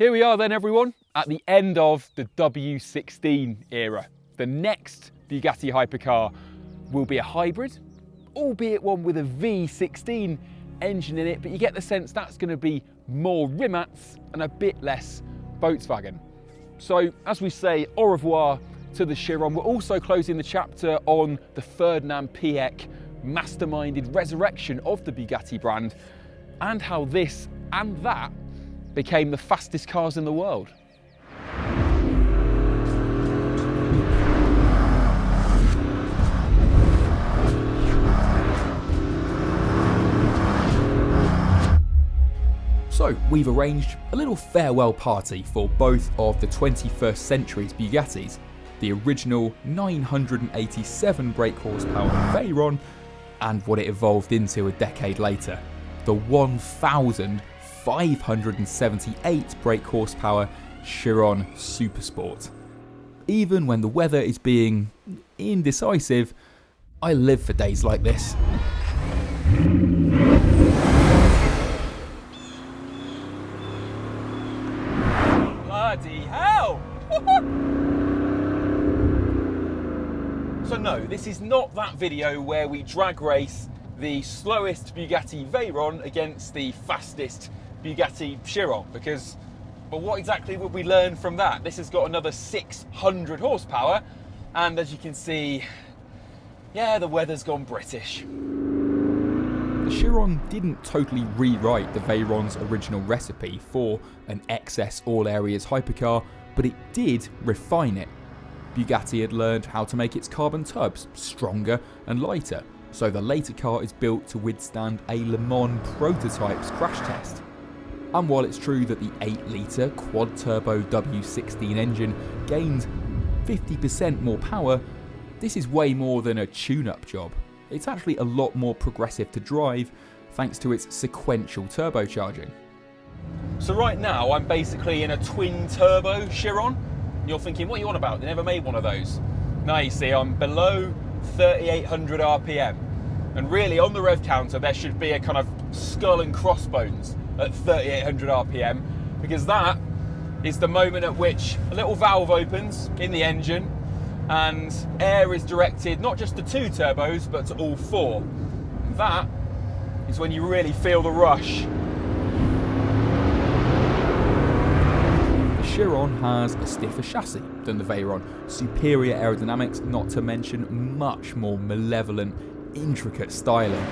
Here we are then everyone, at the end of the W16 era. The next Bugatti hypercar will be a hybrid, albeit one with a V16 engine in it, but you get the sense that's going to be more Rimats and a bit less Volkswagen. So as we say au revoir to the Chiron, we're also closing the chapter on the Ferdinand Piëch masterminded resurrection of the Bugatti brand and how this and that became the fastest cars in the world. So we've arranged a little farewell party for both of the 21st century's Bugattis, the original 987 brake horsepower Veyron and what it evolved into a decade later, the 1,578 brake horsepower Chiron Supersport. Even when the weather is being indecisive, I live for days like this. Bloody hell! So no, this is not that video where we drag race the slowest Bugatti Veyron against the fastest Bugatti Chiron, because, well, what exactly would we learn from that? This has got another 600 horsepower, and as you can see, yeah, the weather's gone British. The Chiron didn't totally rewrite the Veyron's original recipe for an excess all areas hypercar, but it did refine it. Bugatti had learned how to make its carbon tubs stronger and lighter, so the later car is built to withstand a Le Mans prototype's crash test. And while it's true that the 8-litre quad-turbo W16 engine gained 50% more power, this is way more than a tune-up job. It's actually a lot more progressive to drive thanks to its sequential turbocharging. So right now I'm basically in a twin-turbo Chiron. You're thinking, what are you on about? They never made one of those. Now you see I'm below 3,800 RPM. And really on the rev counter there should be a kind of skull and crossbones at 3,800 RPM, because that is the moment at which a little valve opens in the engine and air is directed not just to 2 turbos but to all 4. That is when you really feel the rush. The Chiron has a stiffer chassis than the Veyron, superior aerodynamics, not to mention much more malevolent, intricate styling.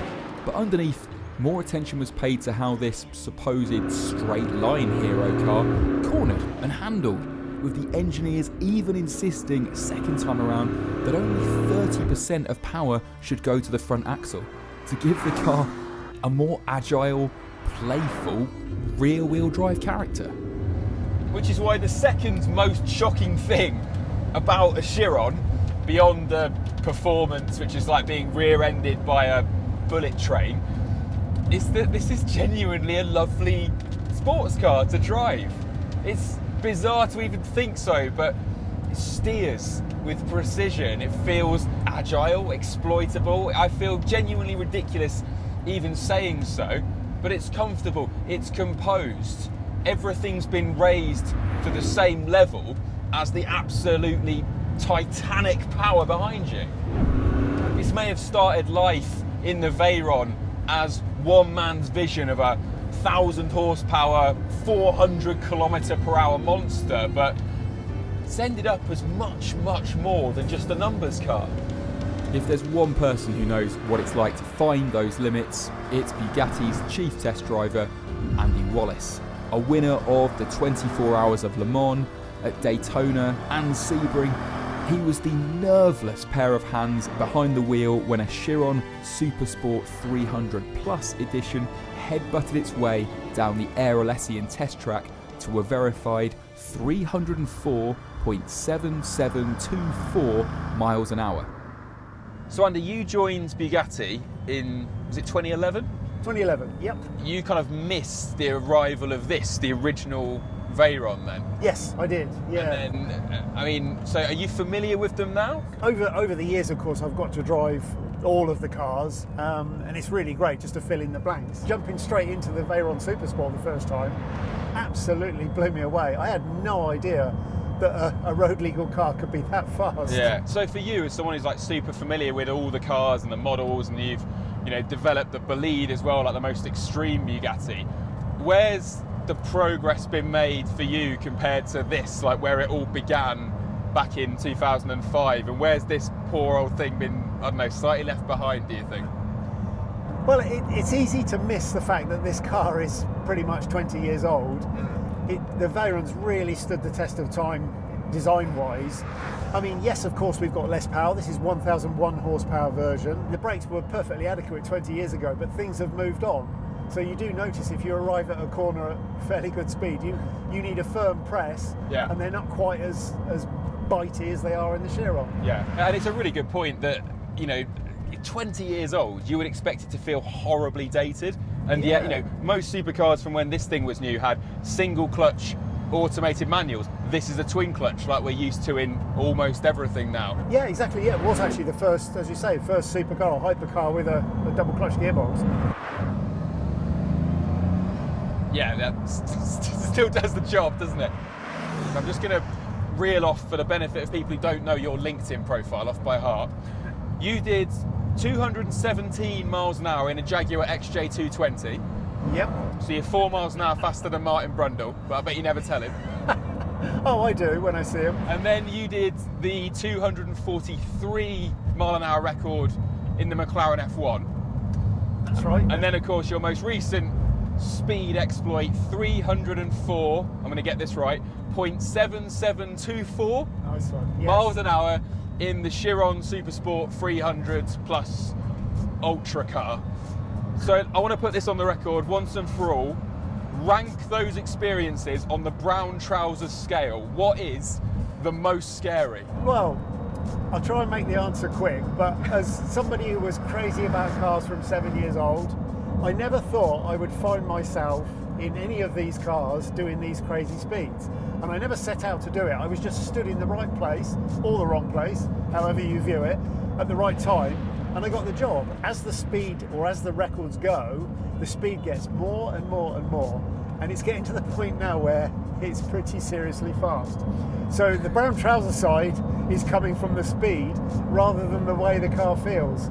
But underneath, more attention was paid to how this supposed straight line hero car cornered and handled, with the engineers even insisting second time around that only 30% of power should go to the front axle, to give the car a more agile, playful, rear-wheel drive character. Which is why the second most shocking thing about a Chiron, beyond the performance, which is like being rear-ended by a bullet train, is that this is genuinely a lovely sports car to drive. It's bizarre to even think so, but it steers with precision. It feels agile, exploitable. I feel genuinely ridiculous even saying so, but it's comfortable, it's composed. Everything's been raised to the same level as the absolutely titanic power behind you. This may have started life in the Veyron as one man's vision of a 1,000 horsepower, 400 km/h monster, but it's ended up as much, much more than just a numbers car. If there's one person who knows what it's like to find those limits, it's Bugatti's chief test driver, Andy Wallace. A winner of the 24 Hours of Le Mans, at Daytona and Sebring, he was the nerveless pair of hands behind the wheel when a Chiron Supersport 300 Plus edition headbutted its way down the Aerolesian test track to a verified 304.7724 miles an hour. So Andy, you joined Bugatti in, was it 2011? 2011, yep. You kind of missed the arrival of this, the original Veyron then? Yes, I did, yeah. And then, I mean, so are you familiar with them now? Over the years, of course, I've got to drive all of the cars, and it's really great just to fill in the blanks. Jumping straight into the Veyron Supersport the first time absolutely blew me away. I had no idea that a road legal car could be that fast. Yeah. So for you, as someone who's like super familiar with all the cars and the models, and you've developed the bolide as well, like the most extreme Bugatti, where's the progress been made for you compared to this, like where it all began back in 2005, and where's this poor old thing been, I don't know, slightly left behind, do you think? Well, it's easy to miss the fact that this car is pretty much 20 years old. The Veyron's really stood the test of time design-wise. I mean, yes, of course, we've got less power. This is 1001 horsepower version. The brakes were perfectly adequate 20 years ago, but things have moved on. So you do notice if you arrive at a corner at fairly good speed, you need a firm press, and they're not quite as bitey as they are in the Chiron. Yeah, and it's a really good point that, 20 years old, you would expect it to feel horribly dated. And yet, most supercars from when this thing was new had single clutch automated manuals. This is a twin clutch like we're used to in almost everything now. Yeah, exactly. Yeah, it was actually the first, as you say, first supercar, hypercar with a double clutch gearbox. Yeah, that still does the job, doesn't it? I'm just going to reel off, for the benefit of people who don't know your LinkedIn profile off by heart. You did 217 miles an hour in a Jaguar XJ220. Yep. So you're 4 miles an hour faster than Martin Brundle, but I bet you never tell him. Oh, I do when I see him. And then you did the 243 mile an hour record in the McLaren F1. That's right. And then, of course, your most recent speed exploit, 304, I'm going to get this right, 0.7724 Nice one. Yes. miles an hour in the Chiron Supersport 300 plus ultra car. So I want to put this on the record once and for all. Rank those experiences on the brown trousers scale. What is the most scary? Well, I'll try and make the answer quick, but as somebody who was crazy about cars from 7 years old, I never thought I would find myself in any of these cars doing these crazy speeds. And I never set out to do it. I was just stood in the right place, or the wrong place, however you view it, at the right time, and I got the job. As the speed, or as the records go, the speed gets more and more and more, and it's getting to the point now where it's pretty seriously fast. So the brown trouser side is coming from the speed rather than the way the car feels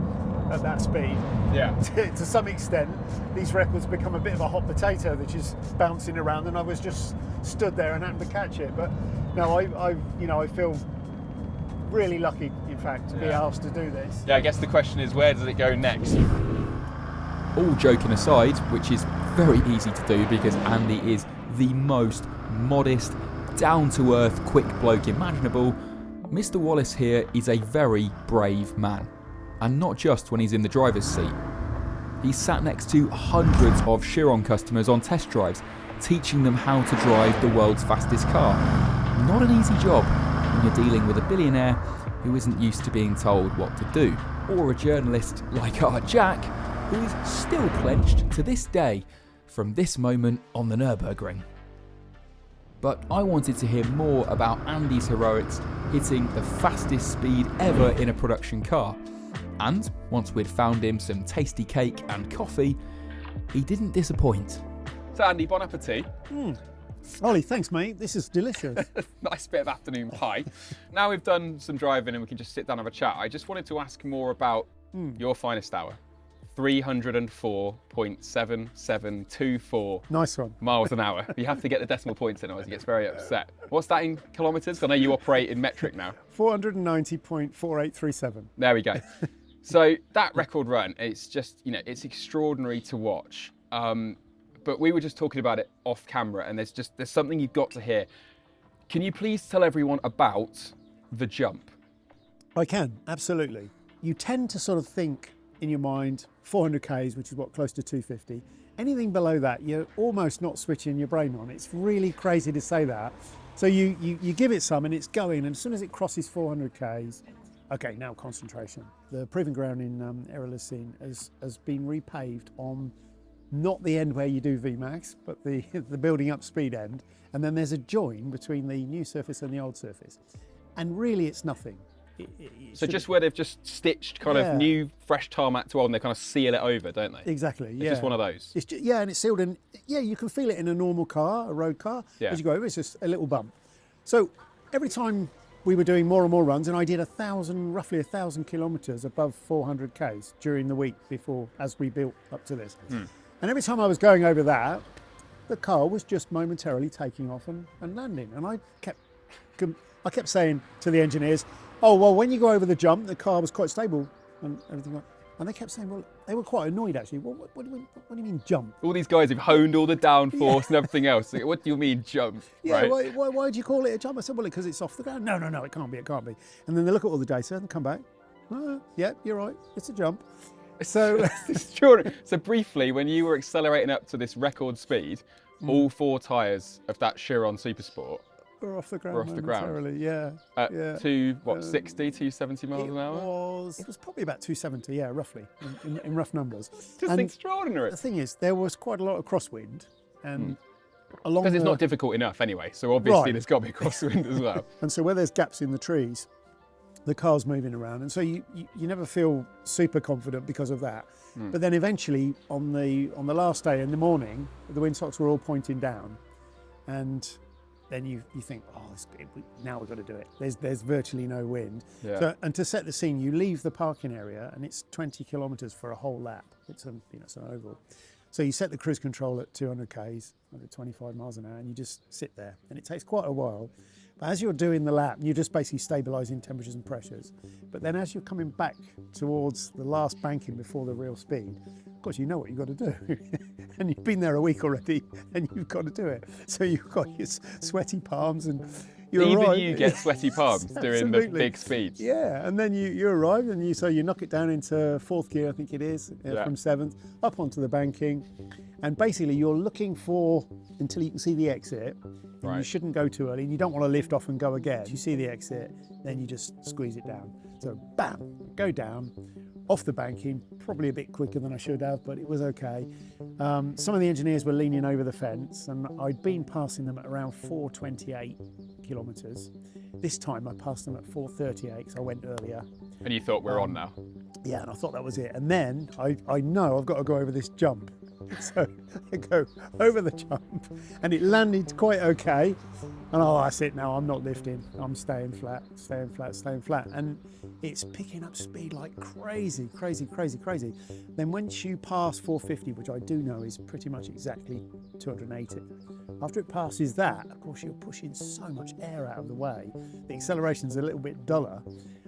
at that speed. Yeah. To some extent, these records become a bit of a hot potato that is bouncing around, and I was just stood there and happened to catch it. But no, I feel really lucky, in fact, to be asked to do this. Yeah, I guess the question is, where does it go next? All joking aside, which is very easy to do because Andy is the most modest, down-to-earth, quick bloke imaginable, Mr. Wallace here is a very brave man. And not just when he's in the driver's seat. He's sat next to hundreds of Chiron customers on test drives, teaching them how to drive the world's fastest car. Not an easy job when you're dealing with a billionaire who isn't used to being told what to do, or a journalist like our Jack, who is still clenched to this day from this moment on the Nürburgring. But I wanted to hear more about Andy's heroics hitting the fastest speed ever in a production car. And once we'd found him some tasty cake and coffee, he didn't disappoint. So Andy, bon appetit. Ollie, thanks mate, this is delicious. Nice bit of afternoon pie. Now we've done some driving and we can just sit down and have a chat, I just wanted to ask more about your finest hour. 304.7724 Nice one. miles an hour. You have to get the decimal points in, otherwise he gets very upset. What's that in kilometres? I know you operate in metric now. 490.4837. There we go. So that record run, it's just, it's extraordinary to watch. But we were just talking about it off camera, and there's something you've got to hear. Can you please tell everyone about the jump? I can, absolutely. You tend to sort of think in your mind 400 Ks, which is what, close to 250. Anything below that, you're almost not switching your brain on. It's really crazy to say that. So you give it some and it's going, and as soon as it crosses 400 Ks, okay, now concentration. The proving ground in Erlesine has been repaved on not the end where you do VMAX, but the building up speed end. And then there's a join between the new surface and the old surface. And really it's nothing. So just where they've just stitched kind of new, fresh tarmac to old, and they kind of seal it over, don't they? Exactly. It's just one of those. It's just, and it's sealed in. Yeah, you can feel it in a normal car, a road car. Yeah. As you go over, it's just a little bump. So every time we were doing more and more runs, and I did roughly 1,000 kilometres above 400 k's during the week before, as we built up to this. And every time I was going over that, the car was just momentarily taking off and landing. And I kept saying to the engineers, oh, well, when you go over the jump, the car was quite stable and everything. And they kept saying, well, they were quite annoyed actually. Well, what do you mean jump? All these guys have honed all the downforce and everything else. Like, what do you mean jump? Yeah, right? why do you call it a jump? I said, well, because it's off the ground. No, it can't be. And then they look at all the data and come back. Oh, yeah, you're right, it's a jump. So, So briefly, when you were accelerating up to this record speed, all 4 tyres of that Chiron Supersport we're off the ground. Were off the ground. Momentarily, yeah. at 260, 270 miles an hour? It was probably about 270, yeah, roughly, in rough numbers. Just extraordinary. The thing is, there was quite a lot of crosswind, and along because it's not difficult enough anyway, so obviously there's got to be crosswind as well. And so where there's gaps in the trees, the car's moving around, and so you never feel super confident because of that. But then eventually on the last day in the morning, the windsocks were all pointing down, and then you think, oh, now we've got to do it. There's virtually no wind. Yeah. So, and to set the scene, you leave the parking area, and it's 20 kilometres for a whole lap. It's an oval. So you set the cruise control at 200 k's, 125 miles an hour, and you just sit there. And it takes quite a while. But as you're doing the lap, you're just basically stabilising temperatures and pressures. But then as you're coming back towards the last banking before the real speed, of course, you know what you've got to do. And you've been there a week already, and you've got to do it. So you've got your sweaty palms, and you arrive. Even you get sweaty palms doing the big speeds. Yeah, and then you arrive, and you knock it down into 4th gear, I think it is, from 7th, up onto the banking. And basically you're looking for, until you can see the exit, and you shouldn't go too early, and you don't want to lift off and go again. You see the exit, then you just squeeze it down. So bam, go down, off the banking, probably a bit quicker than I should have, but it was okay. Some of the engineers were leaning over the fence, and I'd been passing them at around 428 kilometres. This time I passed them at 438, because I went earlier. And you thought, we're on now? Yeah, and I thought that was it. And then I know I've got to go over this jump. So I go over the jump, and it landed quite okay. And that's it now, I'm not lifting. I'm staying flat. And it's picking up speed like crazy. Then once you pass 450, which I do know is pretty much exactly 280, after it passes that, of course, you're pushing so much air out of the way. The acceleration's a little bit duller.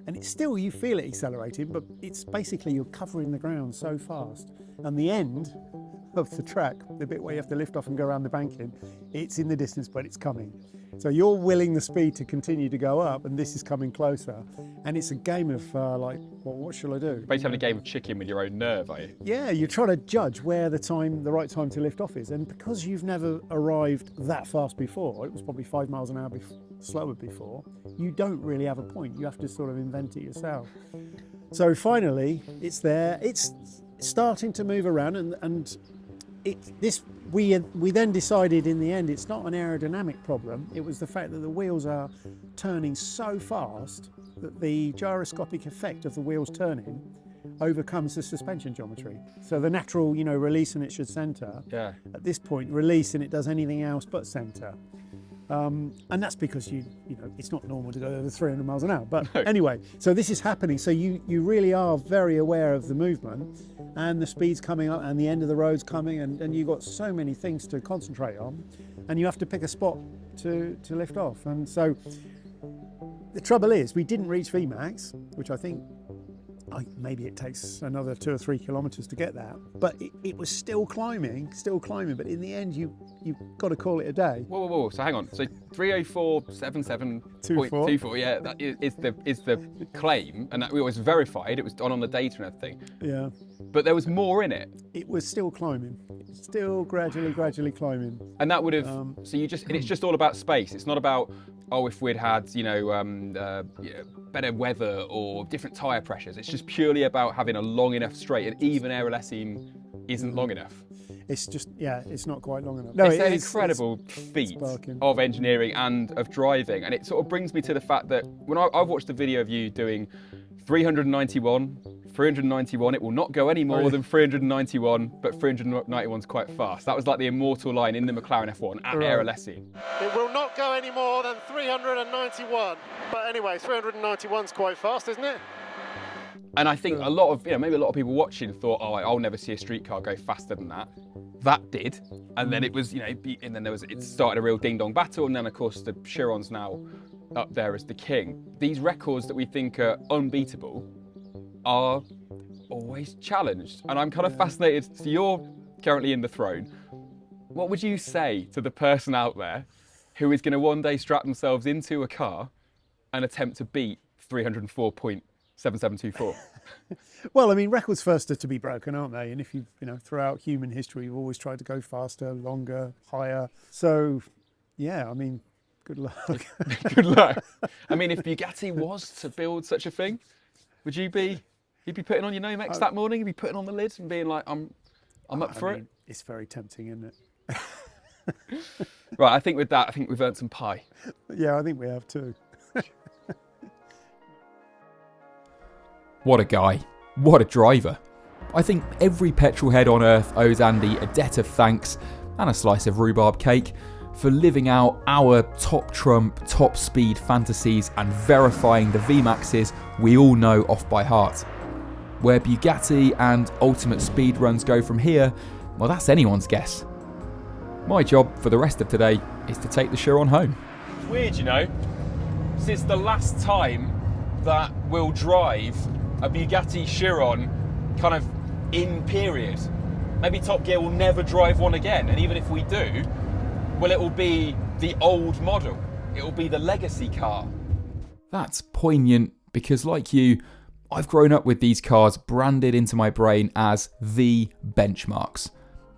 And it's still, you feel it accelerating, but it's basically you're covering the ground so fast. And the end of the track, the bit where you have to lift off and go around the banking, it's in the distance, but it's coming. So you're willing the speed to continue to go up, and this is coming closer. And it's a game of what shall I do? Basically having a game of chicken with your own nerve, are you? Yeah, you're trying to judge where the right time to lift off is. And because you've never arrived that fast before, it was probably 5 miles an hour slower before, you don't really have a point. You have to sort of invent it yourself. So finally, it's there. It's starting to move around, and we then decided in the end it's not an aerodynamic problem. It was the fact that the wheels are turning so fast that the gyroscopic effect of the wheels turning overcomes the suspension geometry. So the natural, release and it should centre. Yeah. At this point, release and it does anything else but centre. And that's because it's not normal to go over 300 miles an hour. But anyway, so this is happening. So you really are very aware of the movement, and the speed's coming up, and the end of the road's coming, and you've got so many things to concentrate on, and you have to pick a spot to lift off. And so the trouble is, we didn't reach VMAX, which I think maybe it takes another 2 or 3 kilometres to get that, but it was still climbing, but in the end you've got to call it a day. Whoa, so hang on, so 304.77.24, yeah, that is the claim, and that was verified, it was done on the data and everything. Yeah. But there was more in it. It was still climbing, still gradually climbing. And that would have, so it's just all about space, it's not about, if we'd had, better weather or different tyre pressures. It's just purely about having a long enough straight and even aerolacing isn't long enough. It's just, yeah, it's not quite long enough. It's an incredible feat of engineering and of driving, and it sort of brings me to the fact that when I've watched a video of you doing 391, it will not go any more than 391, but 391 is quite fast. That was like the immortal line in the McLaren F1 at Aralessi. It will not go any more than 391. But anyway, 391 is quite fast, isn't it? And I think a lot of, maybe a lot of people watching thought, oh, I'll never see a street car go faster than that. That did. And then it was, and then it started a real ding-dong battle. And then, of course, the Chiron's now up there as the king. These records that we think are unbeatable are always challenged. And I'm kind of fascinated. So you're currently in the throne. What would you say to the person out there who is going to one day strap themselves into a car and attempt to beat 304.7724? Well, I mean, records first are to be broken, aren't they? And if throughout human history, we've always tried to go faster, longer, higher. So, yeah, I mean, good luck. Good luck. I mean, if Bugatti was to build such a thing, you'd be putting on your Nomex that morning, you'd be putting on the lid and being like, I'm up for it. It's very tempting, isn't it? Right, I think with that, I think we've earned some pie. Yeah, I think we have too. What a guy. What a driver. I think every petrol head on earth owes Andy a debt of thanks and a slice of rhubarb cake for living out our top trump, top speed fantasies and verifying the VMAXs we all know off by heart. Where Bugatti and ultimate speed runs go from here, well, that's anyone's guess. My job for the rest of today is to take the Chiron home. It's weird, since the last time that we'll drive a Bugatti Chiron kind of in period, maybe Top Gear will never drive one again, and even if we do, well, it will be the old model. It will be the legacy car. That's poignant because, like you, I've grown up with these cars branded into my brain as the benchmarks.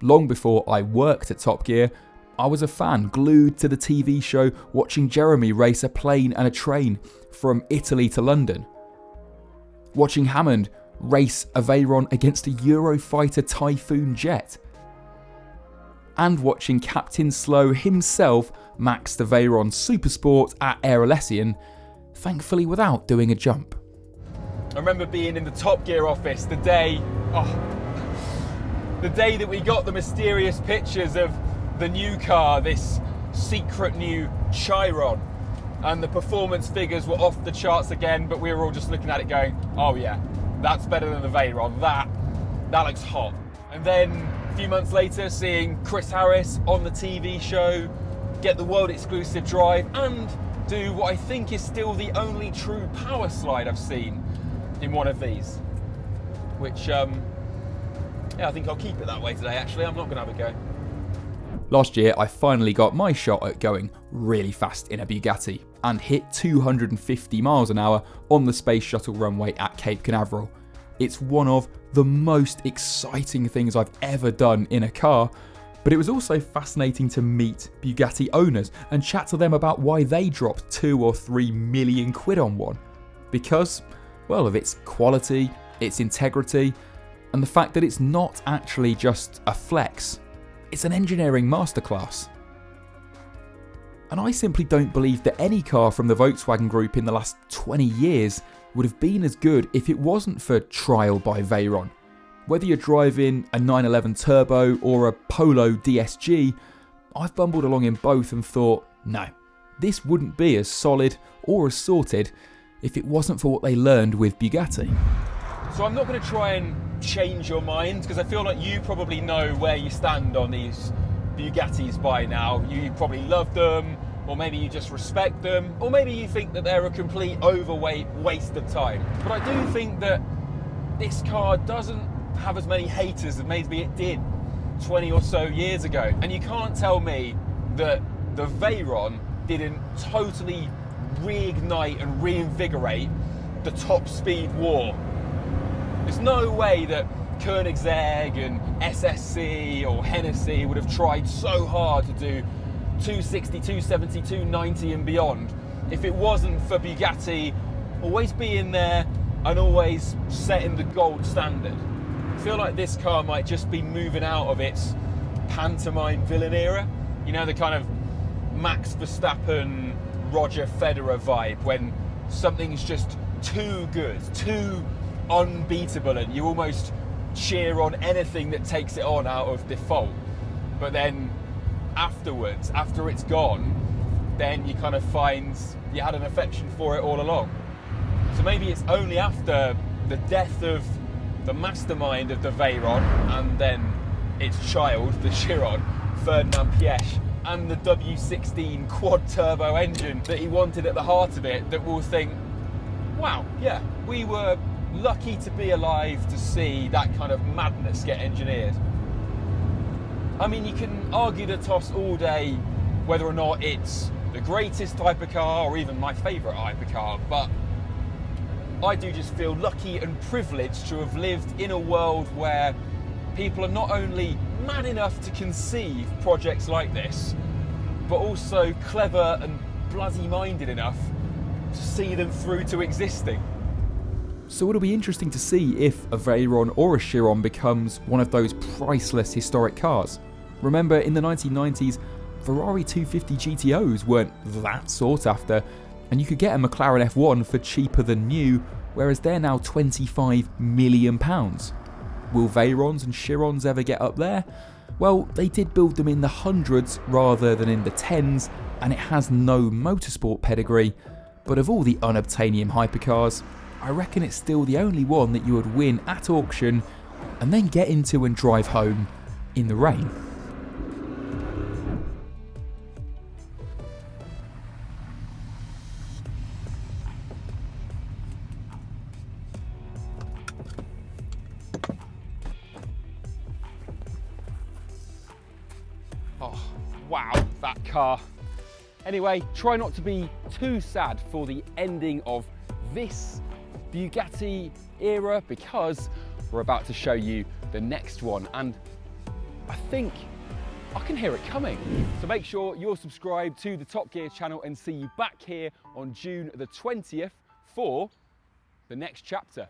Long before I worked at Top Gear, I was a fan glued to the TV show watching Jeremy race a plane and a train from Italy to London. Watching Hammond race a Veyron against a Eurofighter Typhoon jet. And watching Captain Slow himself max the Veyron Supersport at Aralessi, thankfully without doing a jump. I remember being in the Top Gear office the day that we got the mysterious pictures of the new car, this secret new Chiron, and the performance figures were off the charts again, but we were all just looking at it going, oh yeah, that's better than the Veyron, that looks hot. And then a few months later, seeing Chris Harris on the TV show get the world exclusive drive and do what I think is still the only true power slide I've seen in one of these, which I think I'll keep it that way today. Actually, I'm not going to have a go. Last year, I finally got my shot at going really fast in a Bugatti and hit 250 miles an hour on the Space Shuttle runway at Cape Canaveral. It's one of the most exciting things I've ever done in a car, but it was also fascinating to meet Bugatti owners and chat to them about why they dropped 2 or 3 million quid on one. Because, well, of its quality, its integrity, and the fact that it's not actually just a flex. It's an engineering masterclass. And I simply don't believe that any car from the Volkswagen Group in the last 20 years would have been as good if it wasn't for Trial by Veyron. Whether you're driving a 911 Turbo or a Polo DSG, I've bumbled along in both and thought, no, this wouldn't be as solid or as sorted if it wasn't for what they learned with Bugatti. So I'm not going to try and change your mind, because I feel like you probably know where you stand on these Bugattis by now. You probably love them, or maybe you just respect them, or maybe you think that they're a complete overweight waste of time. But I do think that this car doesn't have as many haters as maybe it did 20 or so years ago. And you can't tell me that the Veyron didn't totally reignite and reinvigorate the top speed war. There's no way that Koenigsegg and SSC or Hennessy would have tried so hard to do 260, 270, 290 and beyond if it wasn't for Bugatti always being there and always setting the gold standard. feel like this car might just be moving out of its pantomime villain era. You know, the kind of Max Verstappen, Roger Federer vibe, when something's just too good, too unbeatable, and you almost cheer on anything that takes it on out of default. But then afterwards, after it's gone, then you kind of find you had an affection for it all along. So maybe it's only after the death of the mastermind of the Veyron and then its child, the Chiron, Ferdinand Piëch, and the W16 quad turbo engine that he wanted at the heart of it, that we'll think, wow, yeah, we were lucky to be alive to see that kind of madness get engineered. I mean, you can argue the toss all day whether or not it's the greatest hypercar or even my favourite hypercar, but I do just feel lucky and privileged to have lived in a world where people are not only mad enough to conceive projects like this, but also clever and bloody minded enough to see them through to existing. So it'll be interesting to see if a Veyron or a Chiron becomes one of those priceless historic cars. Remember, in the 1990s, Ferrari 250 GTOs weren't that sought after, and you could get a McLaren F1 for cheaper than new, whereas they're now £25 million. Will Veyrons and Chirons ever get up there? Well, they did build them in the hundreds rather than in the tens, and it has no motorsport pedigree, but of all the unobtainium hypercars, I reckon it's still the only one that you would win at auction and then get into and drive home in the rain. Oh, wow, that car. Anyway, try not to be too sad for the ending of this Bugatti era, because we're about to show you the next one, and I think I can hear it coming. So make sure you're subscribed to the Top Gear channel and see you back here on June the 20th for the next chapter.